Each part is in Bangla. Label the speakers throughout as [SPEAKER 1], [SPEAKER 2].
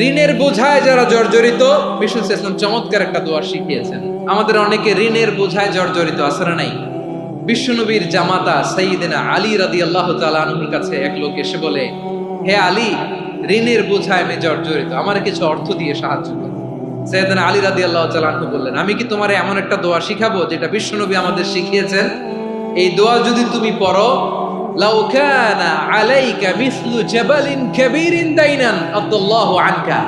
[SPEAKER 1] ঋণের বোঝায় যারা জর্জরিত, বিষ্ণু ইসলাম চমৎকার একটা দোয়া শিখিয়েছেন। আমাদের অনেকে ঋণের বোঝায় জর্জরিত, আছে না নাই? বিশ্বনবীর জামাতা সাইয়্যিদিনা আলী রাদিয়াল্লাহু তাআলা আনহুর কাছে এক লোক এসে বলে, হে আলী, ঋণের বোঝায় আমি জর্জরিত, আমার কিছু অর্থ দিয়ে সাহায্য করুন। সাইয়্যিদিনা আলী রাদিয়াল্লাহু তাআলা আনহু বললেন, আমি কি তোমারে এমন একটা দোয়া শিখাবো যেটা বিশ্বনবী আমাদের শিখিয়েছেন? এই দোয়া যদি তুমি পড়ো, লাউ কানা আলাইকা মিসলু জাবালিন কাবীরিন দাইনান আদাল্লাহু আনকা,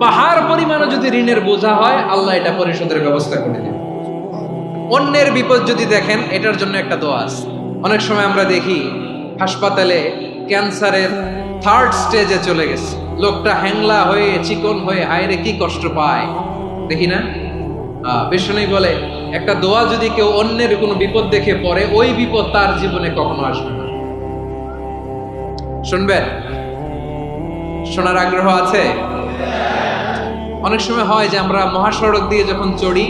[SPEAKER 1] পাহাড় পরিমাণও যদি ঋণের বোঝা হয়, আল্লাহ এটা পরিশোধের ব্যবস্থা করে দেবে। অন্যের বিপদ যদি দেখেন, এটার জন্য একটা দোয়া আছে। অনেক সময় আমরা দেখি হাসপাতালে ক্যান্সারের 3rd স্টেজে চলে গেছে, লোকটা হ্যাংলা হয়ে চিকন হয়ে হায়রে কি কষ্ট পায়, দেখি না? বিষ্ণু বলে, একটা দোয়া যদি কেউ অন্যের কোনো বিপদ দেখে পড়ে, ওই বিপদ তার জীবনে কখনো আসবে না। শুনবেন? শোনার আগ্রহ আছে? অনেক সময় হয় যে আমরা মহাসড়ক দিয়ে যখন চড়ি,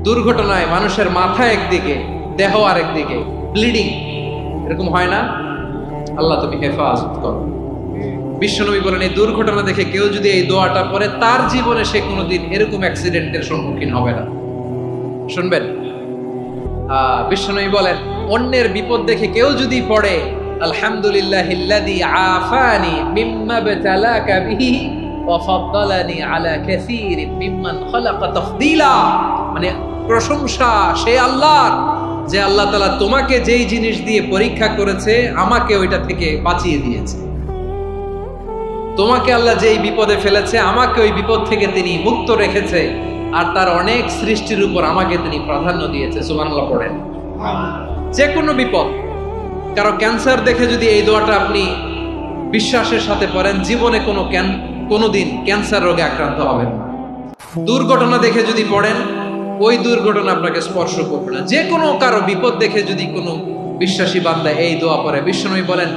[SPEAKER 1] দুর্ঘটনায় মানুষের মাথা একদিকে, দেহ আরেকদিকে, ব্লিডিং, এরকম হয় না? আল্লাহ তুমি হেফাজত করো। বিশ্বনবী বলেন, এই দুর্ঘটনা দেখে কেউ যদি এই দোয়াটা পড়ে, তার জীবনে সে কোনোদিন এরকম অ্যাক্সিডেন্টের সম্মুখীন হবে না। শুনবেন? বিশ্বনবী বলেন, অন্যের বিপদ দেখে কেউ যদি পড়ে, আলহামদুলিল্লাহিল্লাযী আফানি মিম্মা বতালাকা বিহি ওয়া ফাদ্দালানি আলা কাসীরিন মিম্মান খালাকা তাফদীলা, মানে প্রশংসা সেই আল্লাহর, যে আল্লাহ তাআলা তোমাকে যেই জিনিস দিয়ে পরীক্ষা করেছে, আমাকে ওইটা থেকে বাঁচিয়ে দিয়েছে। তোমাকে আল্লাহ যেই বিপদে ফেলেছে, আমাকে ওই বিপদ থেকে তিনি মুক্ত রেখেছে, আর তার অনেক সৃষ্টির উপর আমাকে তিনি প্রাধান্য দিয়েছে। সুবহানাল্লাহ পড়েন। যে কোনো বিপদ, কারো ক্যান্সার দেখে যদি এই দোয়াটা আপনি বিশ্বাসের সাথে পড়েন, জীবনে কোনোদিন ক্যান্সার রোগে আক্রান্ত হবেন না। দুর্ঘটনা দেখে যদি পড়েন, ওই দুর্ঘটনা আপনাকে স্পর্শ করবে না। যে কোনো কারো বিপদ দেখে যদি কোনো বিশ্বাসী বান্দা এই দোয়া পড়ে, বিশ্বনবী বলেন,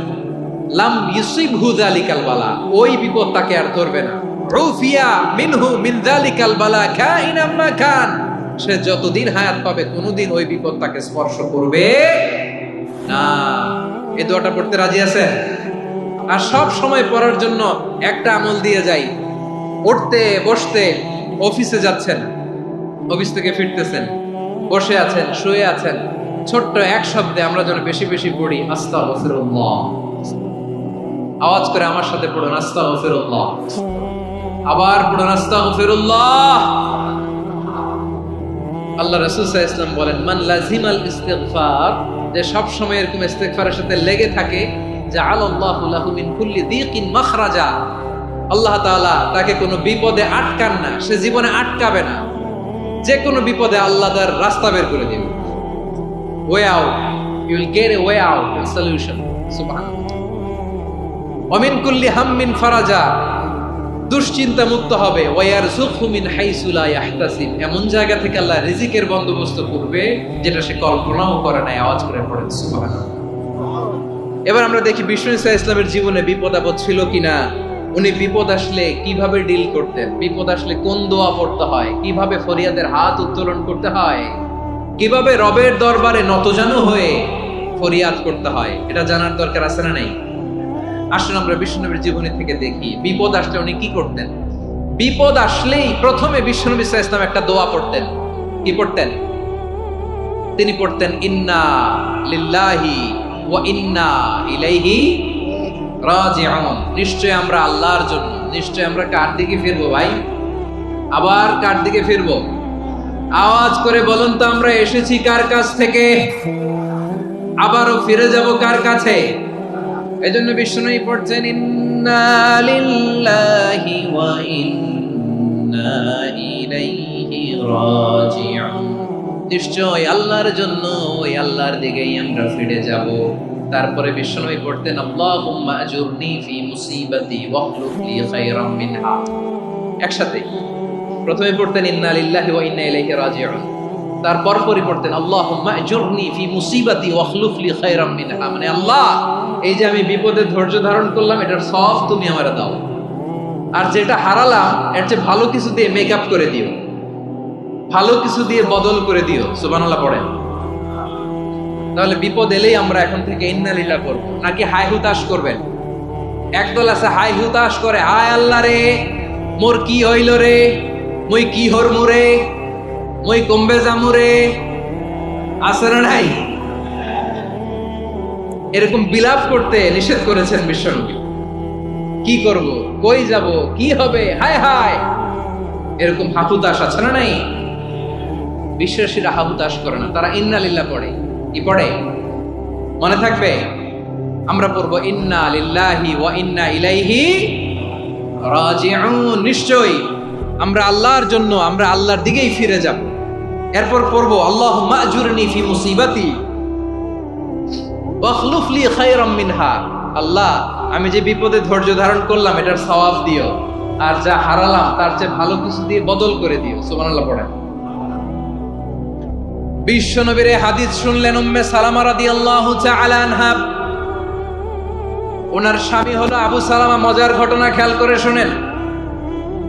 [SPEAKER 1] লাম ইউসিবহু যালিকাল বালা, ওই বিপদ তাকে আর ধরবে না। উফিয়া মিনহু মিন যালিকাল বালা কাইনাম মা কান, সে যতদিন হায়াত পাবে কোনোদিন ওই বিপদ তাকে স্পর্শ করবে না। এই দোয়াটা পড়তে রাজি আছেন? আর সব সময় পড়ার জন্য একটা আমল দিয়ে যাই। উঠতে বসতে, অফিসে যাচ্ছেন, অফিস থেকে ফিরতেছেন, বসে আছেন, শুয়ে আছেন, ছোট্ট এক শব্দে আমরা যেন বেশি বেশি পড়ি, আস্তাগফিরুল্লাহ। আওয়াজ করে আমার সাথে পড়ুন, আস্তাগফিরুল্লাহ। আবার পড়ুন, আস্তাগফিরুল্লাহ। আল্লাহ রাসূল সাল্লাল্লাহু আলাইহি ওয়াসাল্লাম বলেন, মান লাজিমাল ইস্তিগফার, যে সব সময় এরকম ইস্তিগফারের সাথে লেগে থাকে, জাআলাল্লাহু লাহু মিন কুল্লি দীকিন মাখরাজা, আল্লাহ তাআলা তাকে কোনো বিপদে আটকান না, সে জীবনে আটকাবে না। যে কোনো বিপদে আল্লাহ তার রাস্তা বের করে দিবে। Way out, you will get a way out, a solution. সুবহানাল্লাহ। ওয়া মিন কুল্লি হাম্মিন ফারাজা, দুশ্চিন্তা মুক্ত হবে। ওয়া ইয়ারযুকহু মিন হাইসু লা ইয়াহতাসিব, এমন জায়গা থেকে আল্লাহ রিজিকের বন্দোবস্ত করবে যেটা সে কল্পনাও করে নাই। আওয়াজ করে পড়েন সুবহানাল্লাহ। এবার আমরা দেখি বিষ্ণু ইসলামের জীবনে বিপদ আপদ ছিল কিনা, উনি বিপদ আসলে কিভাবে ডিল করতেন, বিপদ আসলে কোন দোয়া পড়তে হয়, কিভাবে ফরিয়াদের হাত উত্তোলন করতে হয়, কিভাবে রবের দরবারে নতজানু হয়ে ফরিয়াদ করতে হয়, এটা জানার দরকার আছে না নাই? আসলে আমরা বিশ্বনবীর জীবনী থেকে দেখি বিপদ আসলে উনি কি করতেন। বিপদ আসলেই প্রথমে বিশ্বনবী সাল্লাল্লাহু আলাইহি ওয়াসাল্লাম একটা দোয়া পড়তেন। কি পড়তেন? তিনি পড়তেন, ইন্না লিল্লাহি ওয়া ইন্না ইলাইহি রাজিউন, নিশ্চয় আমরা আল্লাহর জন্য, নিশ্চয় আমরা কার দিকে ফিরবো ভাই? আবার কার দিকে ফিরবো? আওয়াজ করে বলুন তো, আমরা এসেছি কার কাছ থেকে, আবারও ফিরে যাব কার কাছে? এজন্য বিষ্ণুই পড়ছেন, ইন্না লিল্লাহি ওয়া ইন্না ইলাইহি রাজিউন, নিশ্চয় আল্লাহর জন্য, ওই আল্লাহর দিকেই আমরা ফিরে যাব। তারপরে বিশ্বনবী পড়তেন, আল্লাহুম্মা আজুরনি ফি মুসিবাতি ওয়াখলুফ লি খায়রাম মিনহা। একসাথে প্রথমে পড়তেন ইন্না লিল্লাহি ওয়া ইন্না ইলাইহি রাজিউন, তারপর পড়তেন আল্লাহুম্মা আজুরনি ফি মুসিবাতি ওয়াখলুফ লি খায়রাম মিনহা, মানে আল্লাহ, এই যে আমি বিপদে ধৈর্য ধারণ করলাম, এটার সব তুমি আমারে দাও, আর যেটা হারালাম এর চেয়ে ভালো কিছু দিয়ে মেকআপ করে দিও, ভালো কিছু দিয়ে বদল করে দিও। সুবহানাল্লাহ পড়েন। তাহলে বিপদ এলেই আমরা এখন থেকে ইন্না লিল্লাহ করব, নাকি হায় হুতাশ করবেন? একদল আছে হাই হুতাশ করে, হায় আল্লাহ রে, মোর কি হইল রে, মুই কি হরমু রে, মুই কমবে জামু রে, আছে না নাই? এরকম বিলাপ করতে নিষেধ করেছেন বিশ্বনবী। কি করব, কই যাব, কি হবে, হায় হায়, এরকম হাহুতাশ আছে না নাই? বিশ্বাসীরা হাহুতাশ করে না, তারা ইন্না লিল্লাহ পড়ে। কি পড়ে মনে থাকবে? আমরা পড়বো ইন্না লিল্লাহি ওয়া ইন্না ইলাইহি রাজিউন। নিশ্চয়ই আমরা আল্লাহর জন্য, আমরা আল্লাহর দিকেই ফিরে যাব। এরপর পড়বো আল্লাহুম্মা আজুরনি ফি মুসিবাতি ওয়াখলুফ লি খায়রাম মিনহা। আল্লাহ, আমি যে বিপদে ধৈর্য ধারণ করলাম এটার সওয়াব দিও, আর যা হারালাম তার চেয়ে ভালো কিছু দিয়ে বদল করে দিও। সুবহানাল্লাহ পড়েন। বিশ্বনবীর হাদিস শুনলেন উম্মে সালামা রাদিয়াল্লাহু তাআলা আনহা। ওনার স্বামী হলো আবু সালামা। মজার ঘটনা খেয়াল করে শুনেন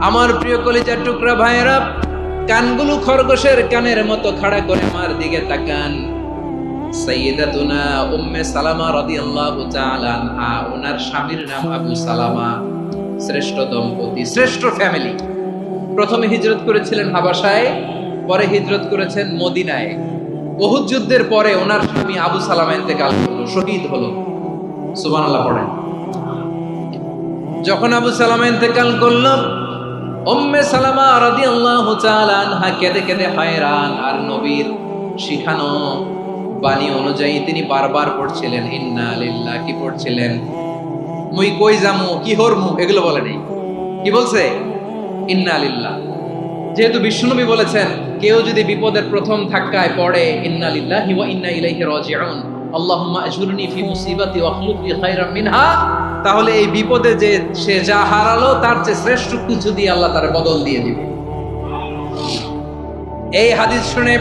[SPEAKER 1] আমার প্রিয় কলিজার টুকরা ভাইয়েরা। কানগুলো খরগোশের কানের মতো খাড়া করে আমার দিকে তাকান। সাইয়্যিদাতুনা উম্মে সালামা রাদিয়াল্লাহু তাআলা আনহা, ওনার স্বামীর নাম আবু সালামা। শ্রেষ্ঠ দম্পতি, শ্রেষ্ঠ ফ্যামিলি। প্রথমে হিজরত করেছিলেন হাবাসায়, পরে হিজরত করেছেন মদিনায়। উহুদ যুদ্ধের পরে ওনার স্বামী আবু সালামা ইন্তেকাল করলো, শহীদ হলো। সুবহানাল্লাহ পড়েন। যখন আবু সালামা ইন্তেকাল করলো, উম্মে সালামা রাদিয়াল্লাহু তাআলা আনহা কেঁদে কেঁদে হয়রান। আর নবীর শিখানো বাণী অনুযায়ী তিনি বারবার পড়ছিলেন ইন্না লিল্লাহ। কি পড়ছিলেন? মুই কই যামু, কি হরমু, এগুলো বলে নাই। কি বলছে? ইন্না লিল্লাহ। যেহেতু বিশ্বনবী বলেছেন কেউ যদি বিপদের প্রথম ধাক্কায় পড়ে ইন্না লিল্লাহি ওয়া ইন্না ইলাইহি রাজিউন, আল্লাহুম্মা আজুরনি ফি মুসিবাতি ওয়াখলুফ লি খায়রাম মিনহা, তাহলে এই বিপদে যে সে যা হারালো তার চেয়ে শ্রেষ্ঠ কিছু দিয়ে আল্লাহ তার বদল দিয়ে দিবে। এই হাদিস শুনে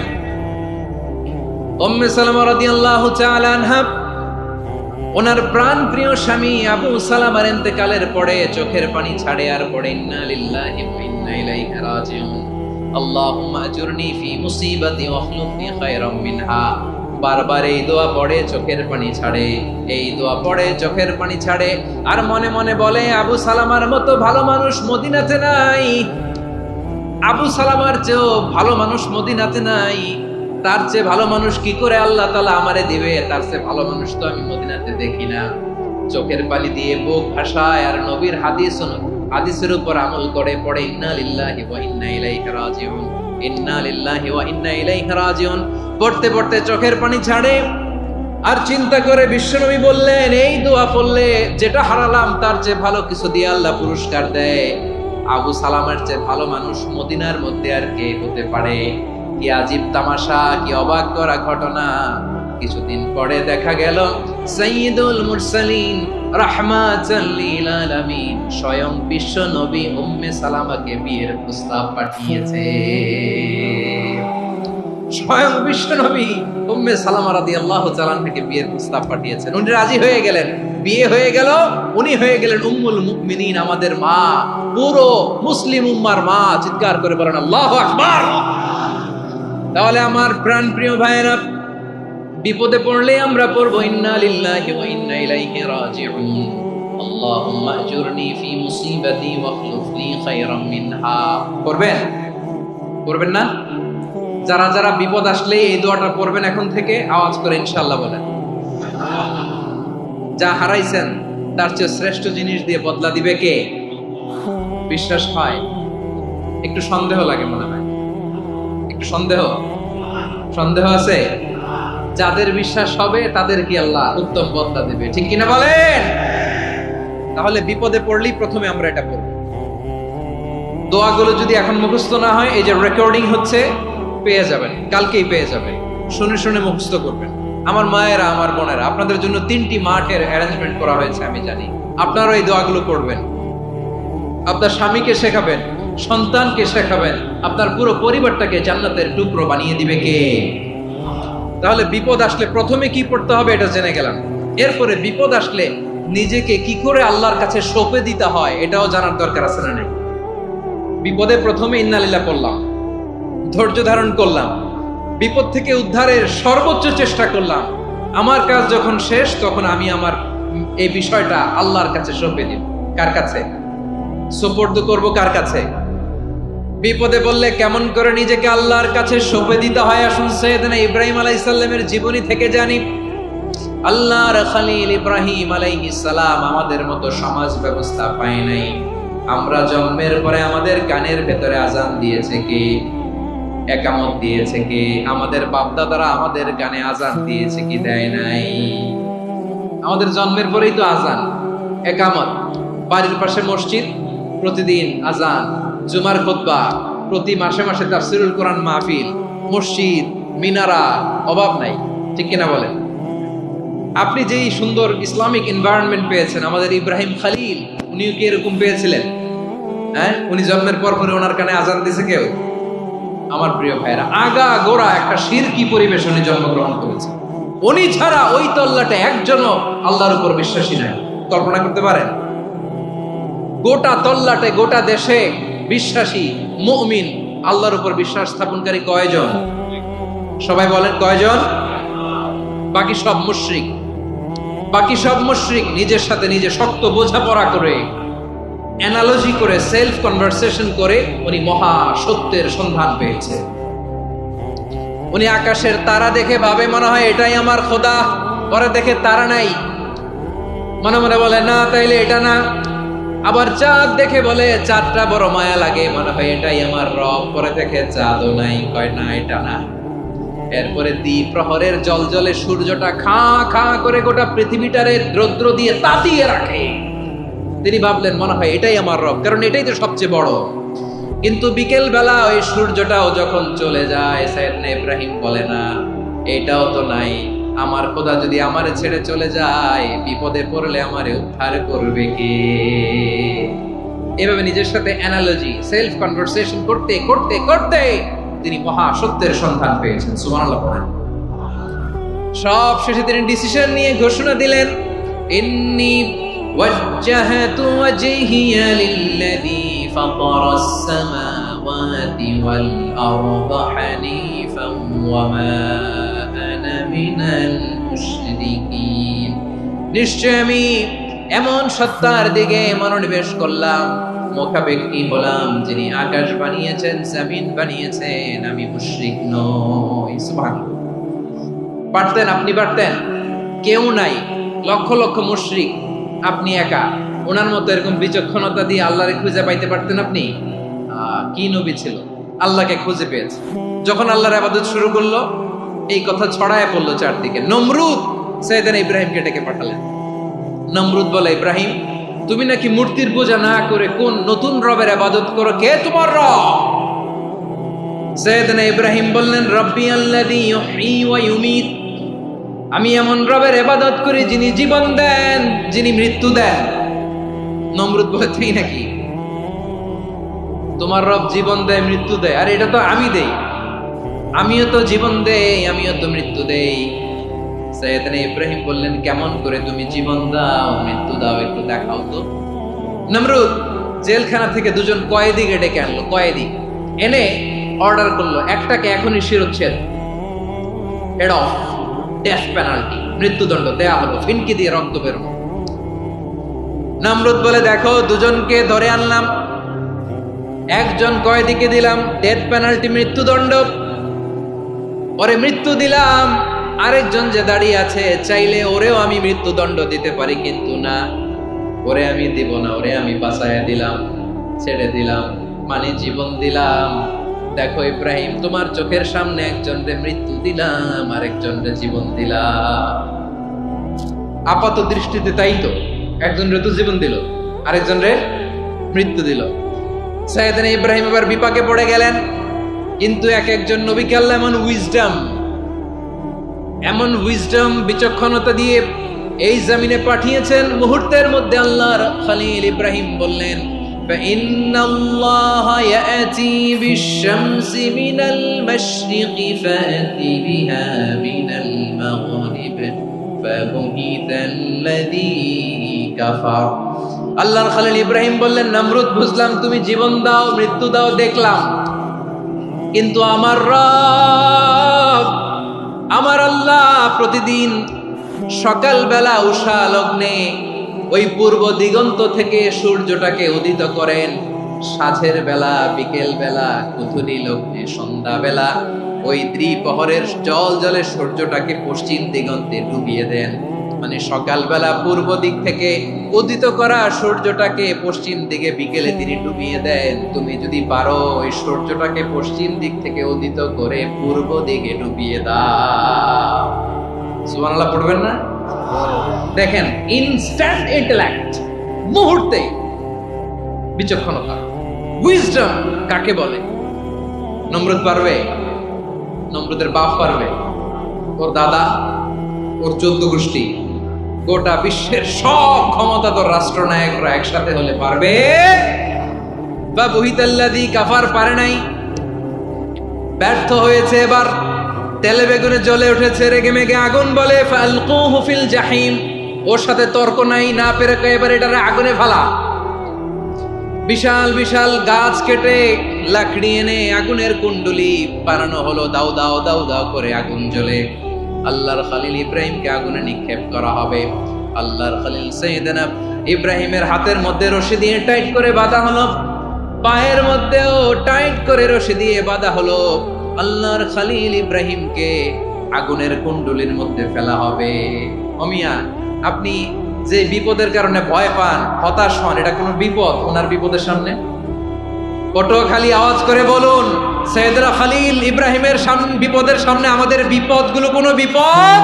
[SPEAKER 1] উম্মে সালামা রাদিয়াল্লাহু তাআলা আনহা ওনার প্রাণ প্রিয় স্বামী আবু সালামার ইন্তেকালের পরে চোখের পানি ছাড়ে আর পড়ে ইন্না লিল্লাহি ওয়া ইন্না ইলাইহি রাজিউন, আল্লাহুম্মা আজুরনি ফি মুসিবাতি ওয়াখলুফ লি খায়রাম মিনহা। বারবার এই দোয়া পড়ে চোখের পানি ছাড়ে, এই দোয়া পড়ে চোখের পানি ছাড়ে, আর মনে মনে বলে আবু সালামার মতো ভালো মানুষ মদিনাতে নাই, আবু সালামার চেয়েও ভালো মানুষ মদিনাতে নাই, তার চেয়ে ভালো মানুষ কি করে আল্লাহ তাআলা আমারে দিবে, তার চেয়ে ভালো মানুষ তো আমি মদিনাতে দেখি না। চোখের পানি দিয়ে বুক ভাসায় আর নবীর হাদিসের উপর আমল করে পড়ে ইন্না লিল্লাহি ওয়া ইন্না ইলাইহি রাজিউন, ইন্না লিল্লাহি ওয়া ইন্না ইলাইহি রাজিউন। পড়তে পড়তে চোখের পানি ছাড়ে আর চিন্তা করে বিশ্বনবী বললেন এই দোয়া পড়লে যেটা হারালাম তার চেয়ে ভালো কিছু দিয়ে আল্লাহ পুরস্কার দেয়। আবু সালামের চেয়ে ভালো মানুষ মদিনার মধ্যে আর কে হতে পারে? কি আজীব তামাশা, কি অবাক করা ঘটনা। কিছুদিন পরে দেখা গেল সাইয়্যিদুল মুরসালিন রাহমাতাল লিল আলামিন স্বয়ং বিশ্ব নবী উম্মে সালামাকে বিয়ের প্রস্তাব পাঠিয়েছে। স্বয়ং বিশ্ব নবী উম্মে সালামা রাদিয়াল্লাহু তাআলা থেকে বিয়ের প্রস্তাব পাঠিয়েছেন। উনি রাজি হয়ে গেলেন, বিয়ে হয়ে গেল, উনি হয়ে গেলেন উম্মুল মুমিনিন, আমাদের মা, পুরো মুসলিম উম্মার মা। চিৎকার করে বলেন আল্লাহু আকবার। তাহলে আমার প্রাণ প্রিয় ভাইয়েরা, বিপদে পড়লে আমরা পড়বো ইন্না লিল্লাহি ওয়া ইন্না ইলাইহি রাজিউন, আল্লাহুম্মা আজুরনি ফি মুসিবাতি ওয়াখলুফ লি খায়রাম মিনহা। পড়বেন? পড়বেন না? যারা যারা বিপদ আসলে এই দোয়াটা পড়বেন এখন থেকে আওয়াজ করে ইনশাআল্লাহ বলেন। যা হারাইছেন তার চেয়ে শ্রেষ্ঠ জিনিস দিয়ে বদলা দিবে কে? বিশ্বাস হয়? একটু সন্দেহ লাগে মনে হয়, একটু সন্দেহ আছে? যাদের বিশ্বাস হবে তাদের কি আল্লাহ উত্তম বদলা দেবে, ঠিক কিনা বলেন? তাহলে বিপদে পড়লেই প্রথমে আমরা এটা পড়ব। দোয়াগুলো যদি এখন মুখস্থ না হয়, এই যে রেকর্ডিং হচ্ছে পেয়ে যাবেন, কালকেই পেয়ে যাবেন। শুনে শুনে মুখস্থ করবেন। আমার মায়েরা, আমার বোনেরা, আপনাদের জন্য 3টি মাঠের অ্যারেঞ্জমেন্ট করা হয়েছে, আমি জানি। আপনারা এই দোয়াগুলো করবেন, আপনার স্বামীকে শেখাবেন, সন্তানকে শেখাবেন, আপনার পুরো পরিবারটাকে জান্নাতের টুকরো বানিয়ে দিবে কে? তাহলে বিপদ আসলে প্রথমে কি পড়তে হবে এটা জেনে গেলাম। এরপরে বিপদ আসলে নিজেকে কি করে আল্লাহর কাছে সঁপে দিতে হয় এটাও জানার দরকার আছে না নাই? বিপদে প্রথমে ইন্না লিল্লাহ পড়লাম, ধৈর্য ধারণ করলাম, বিপদ থেকে উদ্ধারের সর্বোচ্চ চেষ্টা করলাম। আমার কাজ যখন শেষ তখন আমি আমার এই বিষয়টা আল্লাহর কাছে সঁপে দিব। কার কাছে সুপর্দ করব? কার কাছে? বিপদে বললে কেমন করে নিজেকে আল্লাহর কাছে সঁপে দিতে হয়, আসুন সাইয়েদনা ইব্রাহিম আলাইহিস সালামের জীবনী থেকে জানি। আল্লাহর খলিল ইব্রাহিম আলাইহিস সালাম আমাদের মতো সমাজ ব্যবস্থা পায় নাই। আমরা জন্মের পরে আমাদের কানের ভেতরে আজান দিয়েছে কে? একামত দিয়েছে কে? আমাদের বাপদাদারা আমাদের কানে আজান দিয়েছে কি? দেয় নাই। আমাদের জন্মের পরেই তো আজান, একামত, বাড়ির পাশে মসজিদ, প্রতিদিন আজান, জুমার খুতবা, প্রতি মাসে মাসে তাফসীরুল কোরআন মাহফিল, মসজিদ, মিনারা, অভাব নাই। ঠিক কিনা বলেন? আপনি যেই সুন্দর ইসলামিক এনভায়রনমেন্ট পেয়েছেন, আমাদের ইব্রাহিম খলিল উনিও কি এরকম পেয়েছিলেন? হ্যাঁ, উনি জন্মের পর পরে ওনার কানে আজান দিয়েছে কেউ? আমার প্রিয় ভাইরা, আগা গোড়া একটা শিরকি পরিবেশ উনি জন্মগ্রহণ করেছেন। উনি ছাড়া ওই তল্লাটে একজনও আল্লাহর উপর বিশ্বাসী নাই। কল্পনা করতে পারেন? গোটা তল্লাটে, গোটা দেশে বিশ্বাসী মুমিন, আল্লাহর উপর বিশ্বাস স্থাপনকারী কয়জন? সবাই বলেন কয়জন? বাকি সব মুশরিক। বাকি সব মুশরিক নিজের সাথে নিজে শক্ত বোঝাপড়া করে, অ্যানালজি করে, সেলফ কনভারসেশন করে উনি মহা সত্যের সন্ধান পেয়েছে। উনি আকাশের তারা দেখে ভাবে মনে হয় এটাই আমার খোদা, পরে দেখে তারা নাই, মনে মনে বলে না তাইলে এটা না। আবার চাঁদ দেখে বলে চাঁদটা বড় মায়া লাগে, মনে হয় এটাই আমার রব, পরে দেখে চাঁদও নাই, কয় না এটা না। এরপরে দ্বীপ প্রহরের জলজলে সূর্যটা খাঁ খাঁ করে গোটা পৃথিবীটারে রৌদ্র দিয়ে তাতিয়ে রাখে। তিনি ভাবলেন মনে হয় এটাই আমার রব, কারণ এটাই তো সবচেয়ে বড়। কিন্তু বিকেল বেলা ওই সূর্যটাও যখন চলে যায়, সাইয়েদনা ইব্রাহিম বলে না এটাও তো নাই, আমার খোদা যদি আমারে ছেড়ে চলে যায়, বিপদে পড়লে আমারে উদ্ধার করবে কে? এভাবে নিজের সাথে অ্যানালজি, সেলফ কনভারসেশন করতে করতে করতে তিনি মহা সত্যের সন্ধান পেয়েছেন। সুবহানাল্লাহ পড়েন। সব শেষে তিনি ডিসিশন নিয়ে ঘোষণা দিলেন, ইন্নী ওয়াজ্জাহতু ওয়াজহিয়া লিল্লাযী ফাতারাস সামাওয়াতি ওয়াল আরদা হানিফান ওয়া মা আনা মিনাল মুশরিকিন। নিশ্চয় আমি এমন সত্তার দিকে মনোনিবেশ করলাম, মুখাপেক্ষী হলাম, যিনি আকাশ বানিয়েছেন, জমিন বানিয়েছেন, আমি মুশরিক নই। সুবহানাল্লাহ। পারতেন? আপনি পারতেন? কেউ নাই, লক্ষ লক্ষ মুশরিক, আপনি একা। ওনার মতো এরকম বিচক্ষণতা দিয়ে আল্লাহরে খুঁজে পাইতে পারতেন আপনি? কি নবী ছিল, আল্লাহকে খুঁজে পেয়েছে। যখন আল্লাহর ইবাদত শুরু করলো, এই কথা ছড়ায় পড়লো চারদিকে। নমরুদ সাইয়েদনা ইব্রাহিমকে ডেকে পাঠালেন। নমরুদ বলে, ইব্রাহিম তুমি নাকি মূর্তির পূজা না করে কোন নতুন রবের ইবাদত করো, কে তোমার রব? সাইয়েদনা ইব্রাহিম বললেন, রব্বি আল্লাযী ইউহয়ী ওয়া ইউমীত, আমি এমন রবের ইবাদত করি যিনি জীবন দেন, যিনি মৃত্যু দেন। নমরুদ বলে, তাই নাকি? তোমার রব জীবন দেয়, মৃত্যু দেয়, আর এটা তো আমি দেই। আমিও তো জীবন দেই, আমিও তো মৃত্যু দেই। সাইয়েদনা ইব্রাহিম বললেন, কেমন করে তুমি জীবন দাও, মৃত্যু দাও, একটু দেখাও তো। নমরুদ জেলখানা থেকে দুজন কয়েদিকে ডেকে আনলো। কয়েদি এনে অর্ডার করলো, একটাকে এখনই শিরোচ্ছেদ, হেড অফ, ডেথ পেনাল্টি, মৃত্যুদণ্ড দেয়া হলো, ফিনকি দিয়ে রক্ত বেরোনো। নমরুদ বলে, দেখো দুজনকে ধরে আনলাম, একজন কয়েদিকে দিলাম ডেথ পেনাল্টি, মৃত্যুদণ্ড, ওরে মৃত্যু দিলাম। আরেকজন যে দাঁড়িয়ে আছে, চাইলে ওরেও আমি মৃত্যুদণ্ড দিতে পারি, কিন্তু না, ওরে আমি দিব না, ওরে আমি বাঁচাইয়া দিলাম, ছেড়ে দিলাম, মানে জীবন দিলাম। দেখো ইব্রাহিম, তোমার চোখের সামনে একজনরে মৃত্যু দিলাম, আরেকজনরে জীবন দিলাম। আপাত দৃষ্টিতে তাই তো, একজনরে তো জীবন দিল, আরেকজনরে মৃত্যু দিল। সাইয়েদনা ইব্রাহিম এবার বিপাকে পড়ে গেলেন। কিন্তু এক একজন নবীকে আল্লাহ এমন উইজডম, বিচক্ষণতা দিয়ে এই জমিনে পাঠিয়েছেন। মুহূর্তের মধ্যে আল্লাহর খলিল ইব্রাহিম বললেন, فإن الله يأتي بالشمس من المشرق فأت بها من المغرب فبهت الذي كفر। আল্লাহর খলিল ইব্রাহিম বললেন, নমরুদ বুঝলাম তুমি জীবন দাও, মৃত্যু দাও, দেখলাম, কিন্তু আমার রব, আমার আল্লাহ প্রতিদিন সকালবেলা উষা লগ্নে ওই পূর্ব দিগন্ত থেকে সূর্যটাকে উদিত করেন, সাঁঝের বেলা, বিকেল বেলা, কুথুরি লগ্নে, সন্ধ্যা বেলা ওই দ্বিপ্রহরের জলে সূর্যটাকে পশ্চিম দিগন্তে ডুবিয়ে দেন। মানে সকালবেলা পূর্ব দিক থেকে উদিত করা সূর্যটাকে পশ্চিম দিকে বিকেলে তিনি ডুবিয়ে দেন। তুমি যদি পারো ওই সূর্যটাকে পশ্চিম দিক থেকে উদিত করে পূর্ব দিকে ডুবিয়ে দাও। সুবহানাল্লাহ পড়বেন না? দেখেন, ইনস্ট্যান্ট ইন্টেলেক্ট, মুহূর্তে বিচক্ষণতা, উইজডম কাকে বলে? নমরুদ পারবে? নমরুদের বাপ পারবে? ওর দাদা, ওর 14 গোষ্ঠী, গোটা বিশ্বের সব ক্ষমতাধর রাষ্ট্রনায়করা একসাথে হলে পারবে? বা বুহিতাল্লাযী কাফার পারে নাই, ব্যর্থ হয়েছে। এবার তেলে বেগুনে জ্বলে উঠেছে, রেগে মেগে আগুন বলে ফালকুহু ফিল জাহিম। ওর সাথে তর্ক নাই, না পেরে এবার এটারে আগুনে ফেলা। বিশাল বিশাল গাছ কেটে লাকড়ি এনে আগুনের কুণ্ডলি বানানো হলো, দাও দাও দাও দাও করে আগুন জ্বলে। আল্লাহর খলিল ইব্রাহিমকে আগুনে নিক্ষেপ করা হবে। আল্লাহর খলিল সাইয়েদনা ইব্রাহিমের হাতের মধ্যে রশি দিয়ে টাইট করে বাঁধা হলো, পায়ের মধ্যেও টাইট করে রশি দিয়ে বাঁধা হলো। আল্লাহর খলিল ইব্রাহিমকে আগুনের কুণ্ডলির মধ্যে ফেলা হবে। অমিয়া, আপনি যে বিপদের কারণে ভয় পান, হতাশ হন, এটা কোনো বিপদ ওনার বিপদের সামনে? পটুয়াখালী আওয়াজ করে বলুন, সাইয়েদনা খলিল ইব্রাহিমের সামনে বিপদের সামনে আমাদের বিপদগুলো কোনো বিপদ?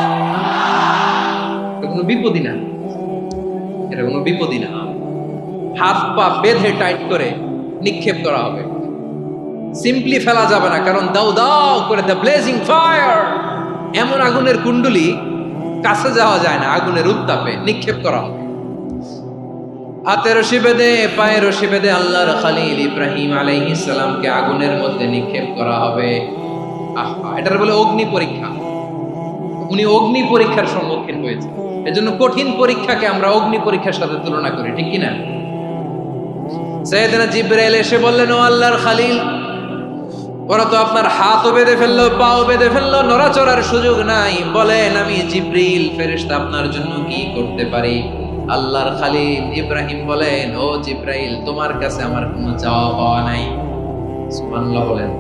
[SPEAKER 1] কোনো বিপদই না, এটা কোনো বিপদই না। হাত পা বেঁধে টাইট করে নিক্ষেপ করা হবে, সিম্পলি ফেলা যাবে না, কারণ দাও দাও করে দ্য ব্লেজিং ফায়ার, এমন আগুনের কুণ্ডলি কাছে যাওয়া যায় না, আগুনের উত্তাপে নিক্ষেপ করা হবে। হাতে রশি বেঁধে, পায়ে রশি বেঁধে আল্লাহর খলিল ইব্রাহিম আলাইহিস সালামকে আগুনের মধ্যে নিক্ষেপ করা হবে। আহা, এটার বলে অগ্নি পরীক্ষা। উনি অগ্নি পরীক্ষার সম্মুখীন হয়েছে, এজন্য কঠিন পরীক্ষাকে আমরা অগ্নি পরীক্ষার সাথে তুলনা করি, ঠিক কিনা? সাইয়েদনা জিবরাইল এসে বললেন, ও আল্লাহর খলিল, ওরা তো আপনার হাতও বেঁধে ফেললো, পাও বেঁধে ফেললো, নড়াচড়ার সুযোগ নাই, বলেন আমি জিবরিল ফেরেশতা আপনার জন্য কি করতে পারি? আল্লাহর খলিল ইব্রাহিম বলেন, ও জিবরাইল, তোমার কাছে আমার কোনো চাওয়া পাওয়া নাই। সুবহানাল্লাহ বলেন।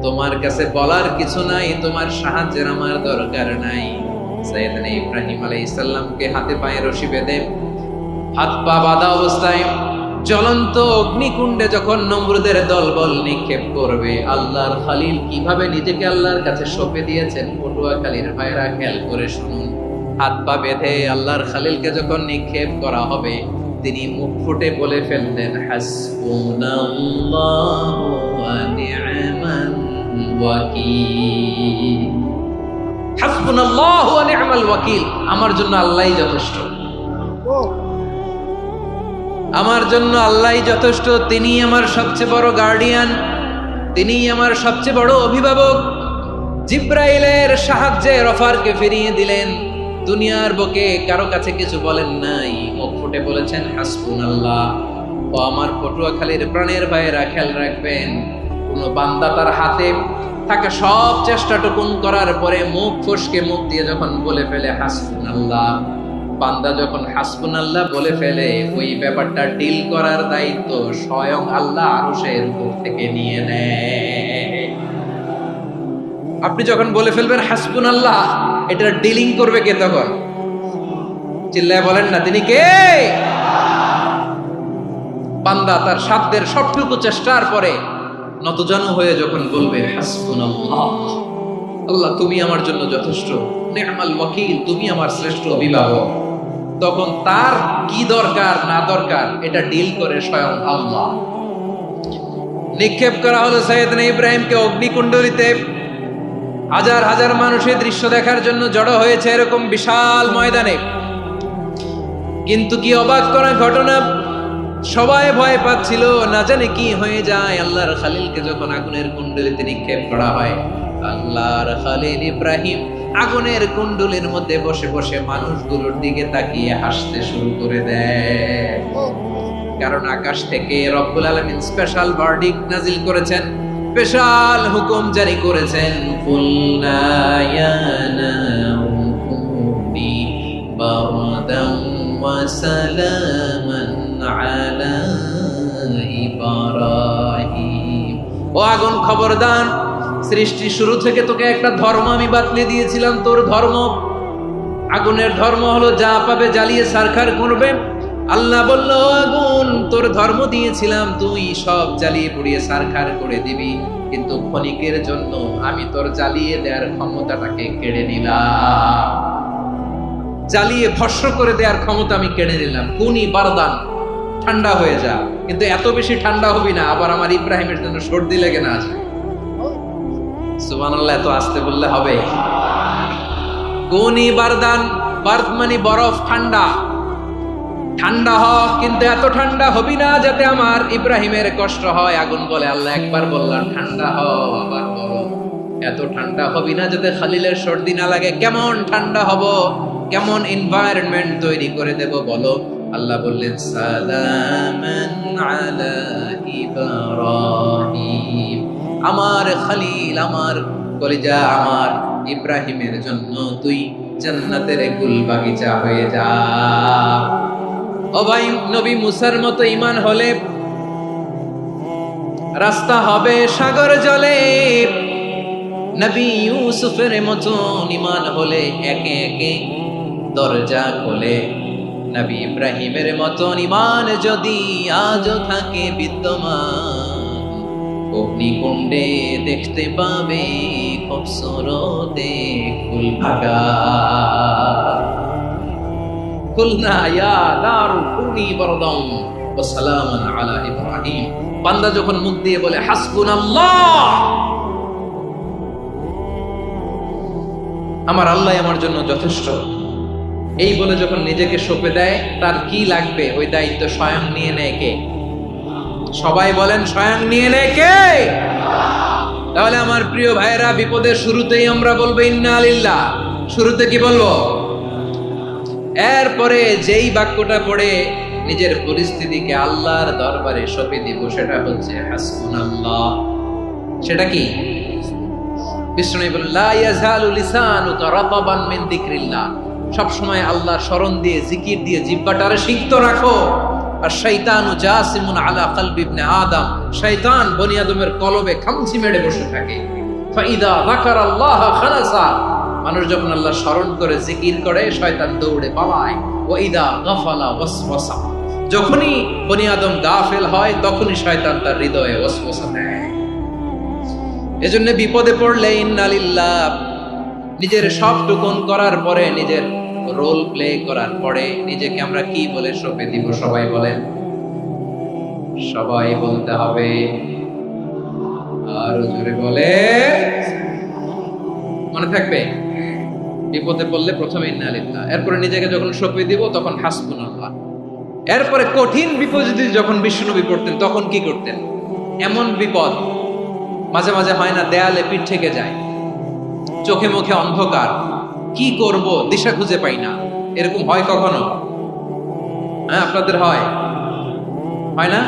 [SPEAKER 1] তোমার কাছে বলার কিছু নাই, তোমার সাহায্যের আমার দরকার নাই। সাইয়েদনা ইব্রাহিম আলাইহিস সালামকে হাতে পায়ে রশি বেঁধে, হাত পা বাঁধা অবস্থায় জ্বলন্ত অগ্নিকুণ্ডে যখন নমরুদের দলবল নিক্ষেপ করবে, আল্লাহর খলিল কিভাবে নিজেকে আল্লাহর কাছে সঁপে দিয়েছেন, পটুয়াখালীর ভাইরা খেয়াল করে শুনুন। হাত পা বেঁধে আল্লাহর খলিলকে যখন নিক্ষেপ করা হবে, তিনি মুখ ফুটে বলে ফেললেন, হাসবুনাল্লাহু ওয়া নি'মাল ওয়াকিল। হাসবুনাল্লাহু ওয়া নি'মাল ওয়াকিল, আমার জন্য আল্লাহই যথেষ্ট, আমার জন্য আল্লাহই যথেষ্ট। তিনি আমার সবচেয়ে বড় গার্ডিয়ান, তিনি আমার সবচেয়ে বড় অভিভাবক। জিব্রাইলের সাহায্যে রফারকে ফিরিয়ে দিলেন, দুনিয়ার বুকে কারো কাছে কিছু বলেন নাই, মুখ ফুটে বলেছেন হাসবুনাল্লাহ। ও আমার পটুয়াখালীর প্রাণের ভাইয়েরা, খেয়াল রাখবেন, কোন বান্দা তার হাতে থাকা সব চেষ্টাটুকুন করার পরে মুখ ফসকে মুখ দিয়ে যখন বলে ফেলে হাসবুনাল্লাহ, বান্দা যখন হাসবুনাল্লাহ বলে ফেলে, ওই ব্যাপারটা ডিল করার দায়িত্ব স্বয়ং আল্লাহ আরশের উপর থেকে নিয়ে নেয়। আপনি যখন বলে ফেলবেন হাসবুনাল্লাহ, এটা ডিলিং করবে কে তখন? চিল্লায় বলেন না, তিনি কে? বান্দা তার সাধ্যের সবটুকু চেষ্টার পরে নতজানু হয়ে যখন বলবে হাসবুনাল্লাহ, আল্লাহ তুমি আমার জন্য যথেষ্ট, নি'মাল ওয়াকিল, তুমি আমার শ্রেষ্ঠ অভিভাবক, তখন তার কি দরকার না দরকার এটা ডিল করে স্বয়ং আল্লাহ। নিক্ষেপ করা হলো সাইয়েদনা ইব্রাহিমকে অগ্নিকুণ্ডলিতে। হাজার হাজার মানুষের দৃশ্য দেখার জন্য জড়ো হয়েছে এরকম বিশাল ময়দানে। কিন্তু কি অবাক করা ঘটনা, সবাই ভয় পাচ্ছিল, না জানে কি হয়ে যায়। আল্লাহর খলিলকে যখন আগুনের কুণ্ডলিতে নিক্ষেপ করা হয়, আল্লাহর খলিল ইব্রাহিম আগুনের কুণ্ডলির মধ্যে বসে বসে মানুষগুলোর দিকে তাকিয়ে হাসতে শুরু করে দেয়। কারণ আকাশ থেকে রব্বুল আলামিন স্পেশাল ভার্ডিক্ট নাজিল করেছেন, স্পেশাল হুকুম জারি করেছেন, কুল্লা ইয়া নারু বারদাম ওয়া সালামান আলা ইব্রাহিম। ও আগুন খবরদার, সৃষ্টি শুরু থেকে তোকে একটা ধর্ম আমি বাতলে দিয়েছিলাম, তোর ধর্ম আগুনের ধর্ম হলো যা পাবে জ্বালিয়ে সারখার করবে। আল্লাহ বলল, আগুন তোর ধর্ম দিয়েছিলাম, তুই সব জ্বালিয়ে পুড়িয়ে সারখার করে দিবি, কিন্তু ক্ষণিকের জন্য আমি তোর জ্বালিয়ে দেওয়ার ক্ষমতাটাকে কেড়ে নিলাম, জ্বালিয়ে ভস্ম করে দেওয়ার ক্ষমতা আমি কেড়ে নিলাম। কুনি বারদান, ঠান্ডা হয়ে যা, কিন্তু এত বেশি ঠান্ডা হবি না আবার আমার ইব্রাহিমের জন্য সর্দি লেগে না যায়। সুবহানাল্লাহ, এত আস্তে বললে হবে? কুনি বারদান, বারদ মানে বরফ, ঠান্ডা, ঠান্ডা হ, কিন্তু এত ঠান্ডা হবি না যাতে আমার ইব্রাহিমের কষ্ট হয়। আগুন বলে, আল্লাহ একবার বললাম ঠান্ডা হ, আবার বলো এত ঠান্ডা হবি না যাতে খালিলের সর্দি না লাগে। কেমন ঠান্ডা হব, কেমন এনভায়রনমেন্ট তৈরি করে দেব বলো? আল্লাহ বললেন, সালামান আলা ইব্রাহিম, আমার খলিল, আমার কলিজা, আমার ইব্রাহিমের জন্য তুই জান্নাতের গুল বাগিচা হয়ে যা। ও ভাই, নবী মুসার মতো ঈমান হলে রাস্তা হবে সাগর জলে, নবী ইউসুফের মতো ঈমান হলে একে একে দরজা খোলে, নবী ইব্রাহিমের মতো ঈমান যদি আজও থাকে বিদ্যমান, অগ্নিকুণ্ডে দেখতে পাবে খুবসুরতে ফুল ভাগা। কুলনা ইয়া নারু কুনি বারদাম ওয়া সালামান আলা ইব্রাহিম। বান্দা যখন মুখ দিয়ে বলে হাসবুনাল্লাহ, আমার আল্লাহ আমার জন্য যথেষ্ট, এই বলে যখন নিজেকে সঁপে দেয়, তার কি লাগবে ওই দায়িত্ব স্বয়ং নিয়ে নেয় কে? সবাই বলেন, স্বয়ং নিয়ে নেয় কে? তাহলে আমার প্রিয় ভাইরা, বিপদের শুরুতেই আমরা বলবো ইন্না লিল্লাহ। শুরুতে কি বলবো? এরপরে যেই বাক্যটা পড়ে নিজের পরিস্থিতিকে আল্লাহর দরবারে সঁপে দিব, সেটা হচ্ছে হাসবুনাল্লাহ। সেটা কি? বিষ্ণু বলেন, লা ইয়াজালু লিসানুকা রাতাবান মিন যিকরিল্লাহ, সব সময় আল্লাহর স্মরণ দিয়ে, জিকির দিয়ে জিহ্বাটারে সিক্ত রাখো। আর শয়তানু জাসিমুন আলা কলবি ইবনে আদম, শয়তান বনি আদমের কলবে খামচি মেরে বসে থাকে। ফাইদা যাকারাল্লাহ খানাসা, মানুষ যখন আল্লাহ স্মরণ করে জিকির করে, শয়তান দৌড়ে পালায়। ওয়াইদা গাফালা ওয়াসওয়াসা, যখনই বনি আদম গাফেল হয় তখনই শয়তান তার হৃদয়ে ওয়াসওয়াসা দেয়। এজন্য বিপদে পড়লে ইন্না লিল্লাহ, নিজের সব টুকুন করার পরে, নিজের রোল প্লে করার পরে নিজেকে আমরা কি বলে সঁপে দিব? সবাই বলেন, সবাই বলতে হবে, আরো জোরে বলে, মনে থাকবে? বিপদে পড়লে প্রথমে ইন্না লিল্লাহ, এরপরে নিজেকে যখন সঁপে দিব তখন হাসবুনাল্লাহ। এরপরে কঠিন বিপদ যদি যখন বিশ্বনবী পড়তেন তখন কি করতেন? এমন বিপদ মাঝে মাঝে হয় না, দেয়ালে পিঠ থেকে যায়, চোখে মুখে অন্ধকার, কি করব দিশা খুঁজে পাই না, এরকম হয় কখনো? হ্যাঁ, আপনাদের হয়? হয় না?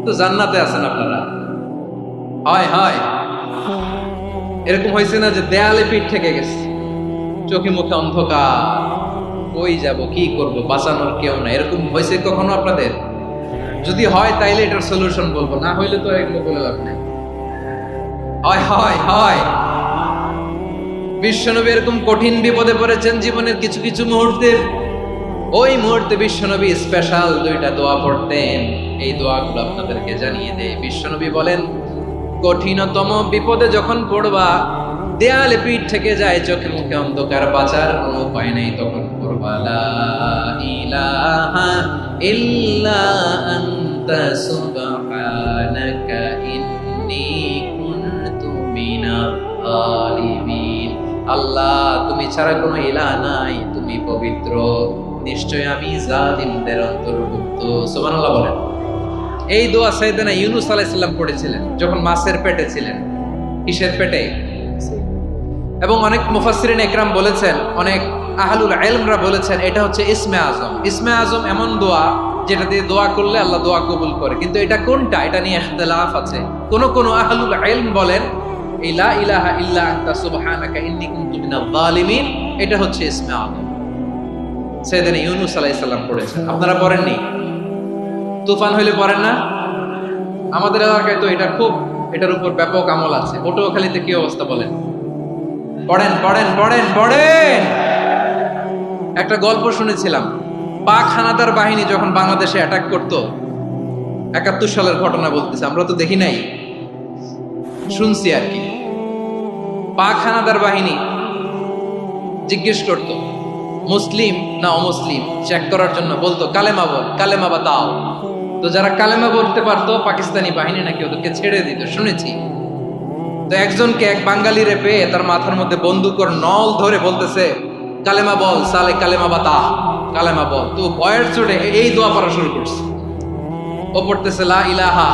[SPEAKER 1] তো জান্নাতে আছেন আপনারা। হয় হয়, এরকম হয়েছে না যে দেয়ালে পিঠ থেকে গেছে, চোখে মুখে অন্ধকার, কই যাব, কি করব, বাঁচানোর কেউ না, এরকম হয়েছে কখনো আপনাদের? যদি হয় তাইলে এটার সলিউশন বলবো, না হইলে তো এগুলো বলে লাভ নাই। হয় হয় হয়, বিশ্বনবী এরকম কঠিন বিপদে পড়েছেন জীবনের কিছু কিছু মুহূর্তে। ওই মুহূর্তে বিশ্বনবী স্পেশাল দুইটা দোয়া পড়তেন, এই দোয়াগুলো আপনাদেরকে জানিয়ে দেয়। বিশ্বনবী বলেন, কঠিনতম বিপদে যখন পড়বা, দেয়ালে পিঠ থেকে যায়, চোখে মুখে অন্ধকার, বাঁচার কোনো উপায় নেই, তখন পড়বা লা ইলাহা ইল্লা আনতা সুবহানাকা ইন্নী কুনতু মিনাল যালিমিন। আল্লাহ, তুমি ছাড়া কোনো ইলাহ নাই, তুমি পবিত্র, নিশ্চয় আমি জালিমদের অন্তর্ভুক্ত। সুবহানাল্লাহ বলেন। এই দোয়া সাইয়েদনা ইউনূস আলাইহিস সালাম পড়েছিলেন যখন মাছের পেটে ছিলেন। কিসের পেটে? এবং অনেক মুফাসসিরিন ইকরাম বলেছেন, অনেক আহলুল ইলমরা বলেছেন, এটা হচ্ছে ইসমে আজম। ইসমে আজম এমন দোয়া যেটা দিয়ে দোয়া করলে আল্লাহ দোয়া কবুল করে, কিন্তু এটা কোনটা, এটা নিয়ে ইখতিলাফ আছে। কোন আহলুল ইলম বলেন এই লা ইলাহা ইল্লা আনতা সুবহানাকা ইন্নী কুনতু মিনাল যালিমিন, এটা হচ্ছে ইসমে আজম। সাইয়েদনা ইউনূস আলাইহিস সালাম পড়েছেন। আপনারা পড়েননি? তুফান হইলে পড়েন না? আমাদের এলাকায় তো এটার উপর ব্যাপক আমল আছে। পটুয়াখালীতে কি অবস্থা বলেন? পড়েন পড়েন পড়েন পড়েন। একটা গল্প শুনেছিলাম, পাক হানাদার বাহিনী যখন বাংলাদেশে অ্যাটাক করত, ৭১ সালের ঘটনা বলতেছে, আমরা তো দেখি নাই, শুনছি আর কি। পাক হানাদার বাহিনী জিজ্ঞেস করত মুসলিম না অমুসলিম চেক করার জন্য, বলতো কালেমা বল, কালেমা বা দাও। তো যারা কালেমা বলতে পারতো পাকিস্তানি বাহিনী নাকি ওদেরকে ছেড়ে দিত, শুনেছি। তো একজনকে এক বাঙালিরে পেয়ে তার মাথার মধ্যে বন্দুকের নল ধরে বলতেছে কালেমা বল সালে, কালেমা বাতা, কালেমা বল। তো ভয়ের চোটে এই দোয়া পড়া শুরু করছে। ও পড়তেছে লা ইলাহা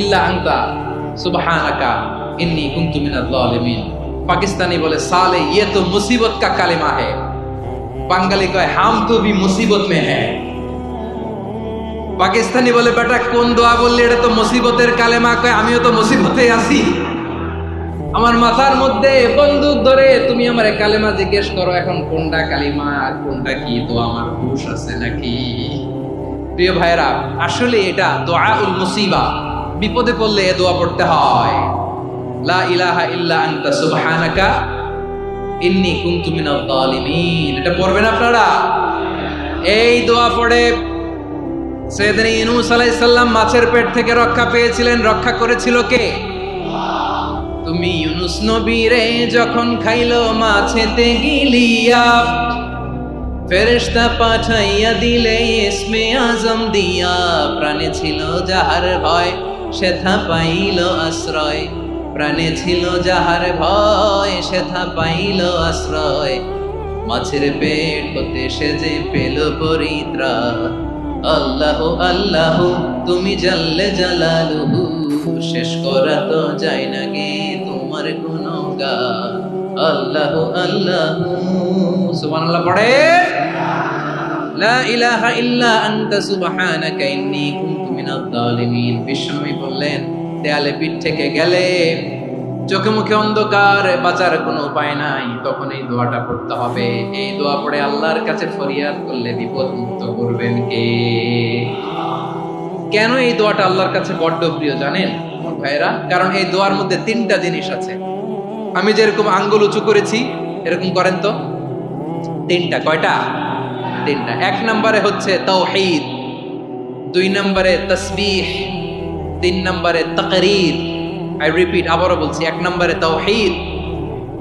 [SPEAKER 1] ইল্লা আনতা সুবহানাকা ইন্নী কুনতু মিনাজ জালিমিন। পাকিস্তানি বলে সালে ইয়ে তো মুসিবত কা কালেমা है। বাঙালি কয় হাম তো ভি মুসিবত মে है। পাকিস্তানি বলে বেটা কোন দোয়া বললি, এটা তো মুসিবতের কালেমা। কয় আমিও তো মুসিবতে আছি, আমার মাথার মধ্যে বন্দুক ধরে তুমি আমার কালেমা জিজ্ঞেস করো, এখন কোনটা কালিমা আর কোনটা কি, তো আমার হুশ আছে নাকি? প্রিয় ভাইরা, আসলে এটা দুআউল মুসিবা, বিপদে পড়লে এ দোয়া পড়তে হয়। লা ইলাহা ইল্লা আনতা সুবহানাকা ইন্নী কুনতু মিনাজ জালিমিন। এটা পড়বেন আপনারা। এই দোয়া পড়ে সাইয়েদনা ইউনূস আলাইহিস সালাম মাছের পেট থেকে রক্ষা পেয়েছিলেন। রক্ষা করেছিল কে? তুমি ইউনূস নবীরে যখন খাইলো মাছেতে গিলিয়া, ফেরেশতা পাঠাইয়া দিলে ইসমে আজম দিয়া। প্রাণে ছিল যাহার ভয় সেথা পাইল আশ্রয়, প্রাণে ছিল যাহার ভয় সেথা পাইল আশ্রয়। মাছের পেট হতে সে যে পেল পরিত্রাণ। আল্লাহ আল্লাহ তুমি জাল্লে জালালুহু, শেষ করা তো যায় না গে তোমার গুণগান। আল্লাহ আল্লাহ সুবহানাল্লাহ পড়ে। লা ইলাহা ইল্লা আনতা সুবহানাকা ইন্নী কুনতু মিনাজ জালিমিন। বিশ্বনবী বললেন, দেয়ালে পিঠ থেকে গেলে, চোখে মুখে অন্ধকার, বাঁচার কোনো উপায় নাই, তখন এই দোয়াটা পড়তে হবে। এই দোয়া পড়ে আল্লাহর কাছে ফরিয়াদ করলে বিপদ মুক্ত করবেন কে? কেন এই দোয়াটা আল্লাহর কাছে বড্ড প্রিয় জানেন ভাইরা? কারণ এই দোয়ার মধ্যে 3টা জিনিস আছে। আমি যেরকম আঙ্গুল উঁচু করেছি এরকম করেন তো। 3টা। কয়টা? 3টা। 1 নম্বরে হচ্ছে তাওহীদ, 2 নম্বরে তাসবিহ, 3 নম্বরে তাকরীর। আই রিপিট, আবারও বলছি, 1 নম্বরে তাওহীদ,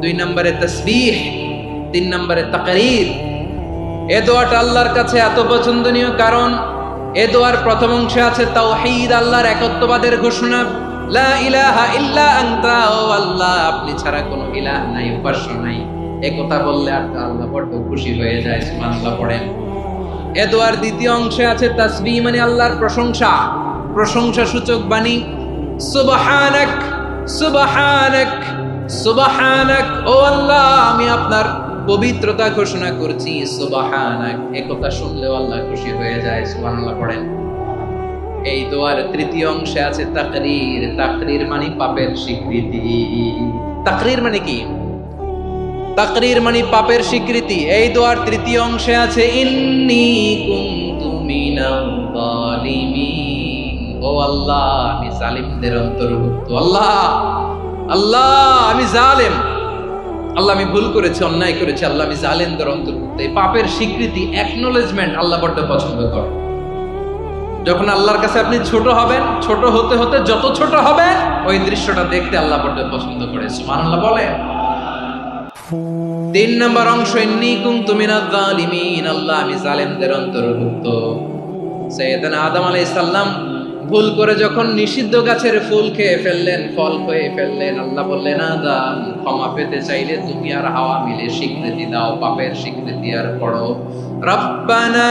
[SPEAKER 1] 2 নম্বরে তাসবিহ, 3 নম্বরে তাকরীর। এই দোয়াটা আল্লাহর কাছে এত পছন্দনীয় কারণ এই দোয়ার প্রথম অংশে আছে তাওহীদ, আল্লাহর একত্ববাদের ঘোষণা। লা ইলাহা ইল্লা আনতা, ও আল্লাহ আপনি ছাড়া কোনো ইলাহ নাই, উপাস্য নাই। এই কথা বললে আর আল্লাহ বড় খুশি হয়ে যায়। সুবহানাল্লাহ পড়েন। এই দোয়ার দ্বিতীয় অংশে আছে তাসবিহ, মানে আল্লাহর প্রশংসা, প্রশংসা সূচক বাণী। সুবহানাক সুবহানাক সুবহানাক, ও আল্লাহ আমি আপনার পবিত্রতা ঘোষণা করছি। সুবহানাক, এই কথা শুনলেও আল্লাহ খুশি হয়ে যায়। সুবহানাল্লাহ পড়েন। এই দোয়ার তৃতীয় অংশে আছে তাকরীর। তাকরীর মানে পাপের স্বীকৃতি। তাকরীর মানে কি? তাকরীর মানে পাপের স্বীকৃতি। এই দোয়ার তৃতীয় অংশে আছে ইন্নী কুনতু মিনাল জালিমিন, ও আল্লাহ আমি জালিমদের অন্তর্ভুক্ত। আল্লাহ আল্লাহ আমি জালেম, আল্লাহ আমি ভুল করেছি, অন্যায় করেছি, আল্লাহ আমি জালেমদের অন্তর্ভুক্ত। এই পাপের স্বীকৃতি, অ্যাকনোলেজমেন্ট আল্লাহ বড় পছন্দ করে। যখন আল্লাহর কাছে আপনি ছোট হবেন, ছোট হতে হতে যত ছোট হবে ওই দৃশ্যটা দেখতে আল্লাহ বড় পছন্দ করে। সুবহানাল্লাহ বলে। 3 নম্বর অংশ ইন্নী কুনতু মিনাজ জালিমিন, আল্লাহ আমি জালেমদের অন্তর্ভুক্ত। সাইয়েদনা আদম আলাইহিস সালাম ভুল করে যখন নিষিদ্ধ গাছের ফুল খেয়ে ফেললেন, ফল খেয়ে ফেললেন, আল্লাহ বললেন আদম ক্ষমা পেতে চাইলে তুমি আর হাওয়া মিলে স্বীকৃতি দাও, পাপের স্বীকৃতি আর পড়ো। রব্বানা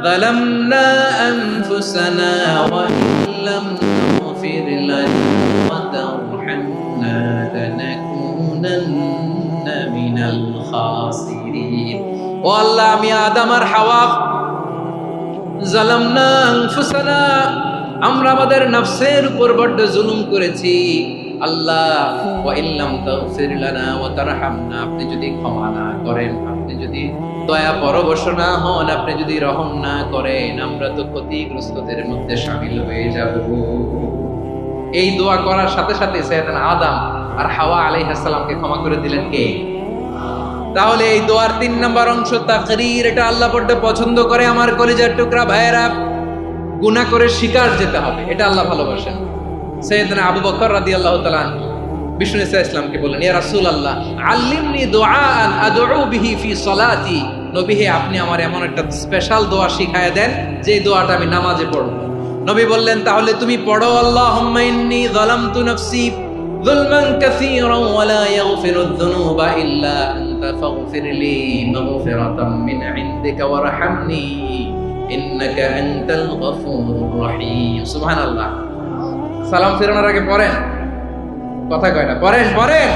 [SPEAKER 1] যালামনা আনফুসানা ওয়া ইল্লাম তাগফির লানা ওয়া তারহামনা লানাকুনান্না মিনাল খাসিরিন। ও আল্লাহ আমি আদম আর হাওয়া যালামনা আনফুসানা, আমরা আমাদের নফসের উপর বড় জুলুম করেছি। আল্লাহ ওয়া ইল্লাম তাগফির লানা ওয়া তারহামনা, আপনি যদি ক্ষমা না করেন, আপনি যদি দয়া পরবশ না হন, আপনি যদি রহম না করেন, আমরা তো ক্ষতিগ্রস্তদের মধ্যে শামিল হয়ে যাব। এই দোয়া করার সাথে সাথে সাইয়েদনা আদম আর হাওয়া আলাইহিস সালামকে ক্ষমা করে দিলেন কে? তাহলে এই দোয়ার 3 নম্বর অংশ তাকরীর, এটা আল্লাহ বড্ড পছন্দ করে। আমার কলিজার টুকরা ভাইয়েরা, গুনাহ করে শিকার যেতে হবে, এটা আল্লাহ ভালোবাসেন। সাইয়েদনা আবু বকর রাদিয়াল্লাহু তাআলা বিষ্ণু ইসা ইসলামকে বললেন, ইয়া রাসূলুল্লাহ আল্লিমনি দুআআন আদউ বিহি ফি সলাতি। নবী হে, আপনি আমার এমন একটা স্পেশাল দোয়া শিখায়া দেন যে দোয়াটা আমি নামাজে পড়ব। নবী বললেন, তাহলে তুমি পড়ো, আল্লাহুম্মা ইন্নী যালামতু নাফসি যুলমান কাসীরান ওয়া লা ইয়াগফিরুয যুনুবা ইল্লা আনতা ফাগফিরলি মাগফিরাতাম মিন ইনদিকা ওয়ারহামনি ইন্নাকা আনতাল গফুরুর রহিম। সুবহানাল্লাহ। সালাম ফেরানোর আগে পড়েন, কথা কয় না, পড়েন পড়েন।